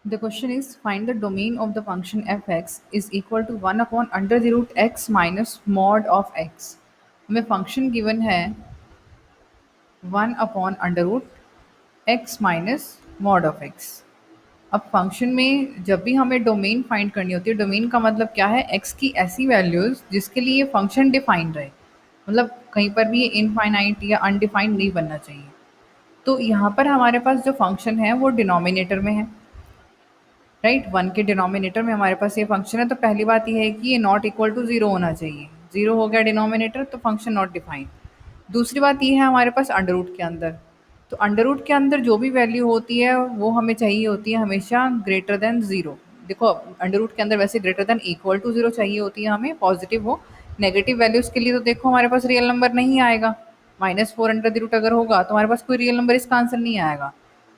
The question is find the domain of the function fx is equal to 1 upon under the root x minus mod of x. हमें function given है 1 upon under root x minus mod of x. अब function में जब भी हमें domain find करनी होती है, डोमेन का मतलब क्या है, एक्स की ऐसी वैल्यूज़ जिसके लिए ये फंक्शन डिफाइंड रहे, मतलब कहीं पर भी ये इनफाइनाइट या अनडिफाइंड नहीं बनना चाहिए। तो यहाँ पर हमारे पास जो फंक्शन है वो डिनोमिनेटर में है, राइट। 1 के डिनोमिनेटर में हमारे पास ये फंक्शन है, तो पहली बात ये है कि ये नॉट इक्वल टू ज़ीरो होना चाहिए। ज़ीरो हो गया डिनोमिनेटर तो फंक्शन नॉट डिफाइंड। दूसरी बात ये है हमारे पास अंडर रूट के अंदर, तो अंडर रूट के अंदर जो भी वैल्यू होती है वो हमें चाहिए होती है हमेशा ग्रेटर देन ज़ीरो। देखो अंडर रूट के अंदर वैसे greater than equal to zero चाहिए होती है हमें, पॉजिटिव हो। नेगेटिव वैल्यूज़ के लिए तो देखो हमारे पास रियल नंबर नहीं आएगा, -4 अंडर द रूट अगर होगा तो हमारे पास कोई रियल नंबर इसका आंसर नहीं आएगा।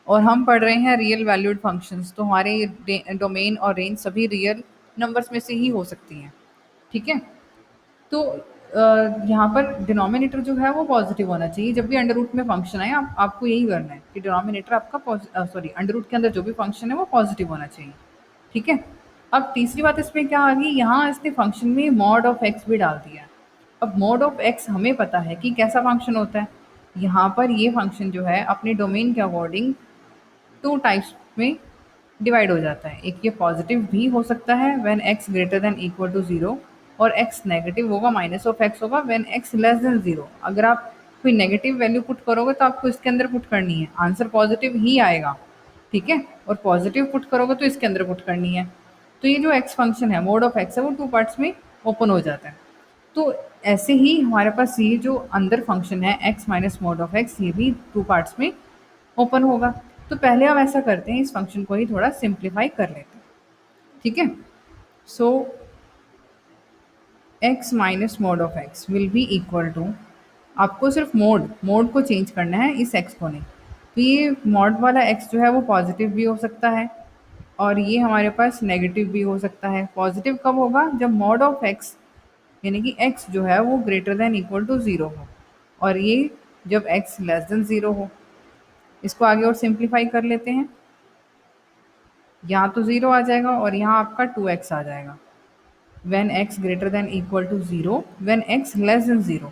और हम पढ़ रहे हैं रियल वैल्यूड फंक्शंस, तो हमारे डोमेन और रेंज सभी रियल नंबर्स में से ही हो सकती हैं, ठीक है। तो यहाँ पर डिनोमिनेटर जो है वो पॉजिटिव होना चाहिए जब भी अंडर रूट में फंक्शन आए। आपको यही करना है कि डिनोमिनेटर आपका सॉरी अंडर रूट के अंदर जो भी फंक्शन है वो पॉजिटिव होना चाहिए, ठीक है। अब तीसरी बात इसमें क्या आ गई, यहाँ इसने फंक्शन में मॉड ऑफ एक्स भी डाल दिया। अब मॉड ऑफ एक्स हमें पता है कि कैसा फंक्शन होता है। यहाँ पर ये फंक्शन जो है अपने डोमेन के अकॉर्डिंग टू टाइप्स में डिवाइड हो जाता है। एक ये पॉजिटिव भी हो सकता है when x greater than equal to zero, और एक्स नेगेटिव होगा, माइनस ऑफ एक्स होगा when x less than zero. अगर आप कोई नेगेटिव वैल्यू पुट करोगे तो आपको इसके अंदर पुट करनी है, आंसर पॉजिटिव ही आएगा, ठीक है। और पॉजिटिव पुट करोगे तो इसके अंदर पुट करनी है। तो ये जो एक्स फंक्शन है मोड ऑफ एक्स है वो टू पार्ट्स में ओपन हो जाता है। तो ऐसे ही हमारे पास ये जो अंदर फंक्शन है x minus mod of x, ये भी टू पार्ट्स में ओपन होगा। तो पहले हम ऐसा करते हैं, इस फंक्शन को ही थोड़ा सिंप्लीफाई कर लेते हैं, ठीक है। So x minus mod of x will be equal to, आपको सिर्फ मोड मोड को चेंज करना है, इस एक्स को नहीं। तो ये मॉड वाला एक्स जो है वो पॉजिटिव भी हो सकता है और ये हमारे पास नेगेटिव भी हो सकता है। पॉजिटिव कब होगा, जब मॉड ऑफ एक्स यानी कि x जो है वो greater than equal to zero हो, और ये जब x लेस देन ज़ीरो हो। इसको आगे और सिंप्लीफाई कर लेते हैं, यहाँ तो ज़ीरो आ जाएगा और यहाँ आपका 2x आ जाएगा। When x greater than equal to zero, when x less than zero.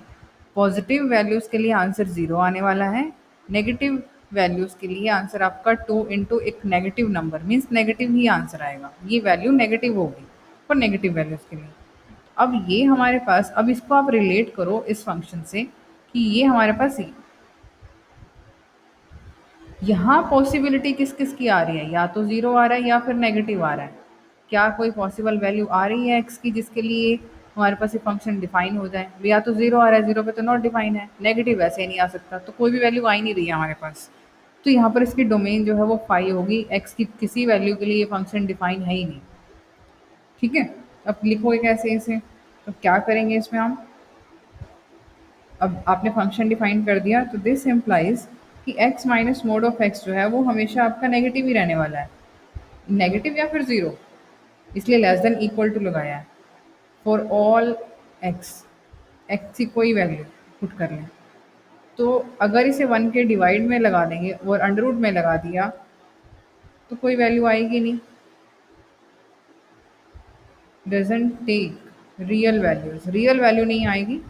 Positive values के लिए आंसर ज़ीरो आने वाला है, नेगेटिव वैल्यूज़ के लिए आंसर आपका 2 इंटू एक नेगेटिव नंबर मीन्स नेगेटिव ही आंसर आएगा। ये वैल्यू नेगेटिव होगी फॉर नेगेटिव वैल्यूज़ के लिए। अब ये हमारे पास, अब इसको आप रिलेट करो इस फंक्शन से कि ये हमारे पास यहाँ पॉसिबिलिटी किस किस की आ रही है, या तो ज़ीरो आ रहा है या फिर नेगेटिव आ रहा है। क्या कोई पॉसिबल वैल्यू आ रही है एक्स की जिसके लिए हमारे पास ये फंक्शन डिफाइन हो जाए। या तो ज़ीरो आ रहा है, ज़ीरो पे तो नॉट डिफाइन है, नेगेटिव वैसे ही नहीं आ सकता, तो कोई भी वैल्यू आ ही नहीं रही है हमारे पास। तो यहाँ पर इसकी डोमेन जो है वो फाई होगी, एक्स की किसी वैल्यू के लिए ये फंक्शन डिफाइन है ही नहीं, ठीक है। अब लिखोगे कैसे इसे, तो क्या करेंगे इसमें हम, अब आपने फंक्शन डिफाइन कर दिया तो दिस इम्प्लाइज कि x minus mod of x जो है वो हमेशा आपका नेगेटिव ही रहने वाला है, नेगेटिव या फिर ज़ीरो, इसलिए लेस देन इक्वल टू लगाया है फॉर ऑल x। x की कोई वैल्यू पुट कर लें, तो अगर इसे 1 के डिवाइड में लगा देंगे और अंडर रूट में लगा दिया तो कोई वैल्यू आएगी नहीं, डजंट टेक रियल वैल्यू नहीं आएगी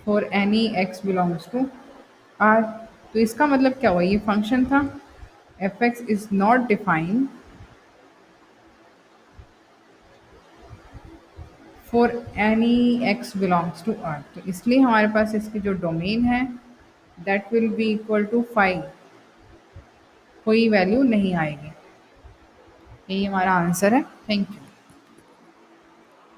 for any x belongs to r। तो इसका मतलब क्या हुआ, ये फंक्शन था f x is not defined for any x belongs to r। तो इसलिए हमारे पास इसकी जो डोमेन है that will be equal to 5, कोई वैल्यू नहीं आएगी। यही हमारा आंसर है। Thank you.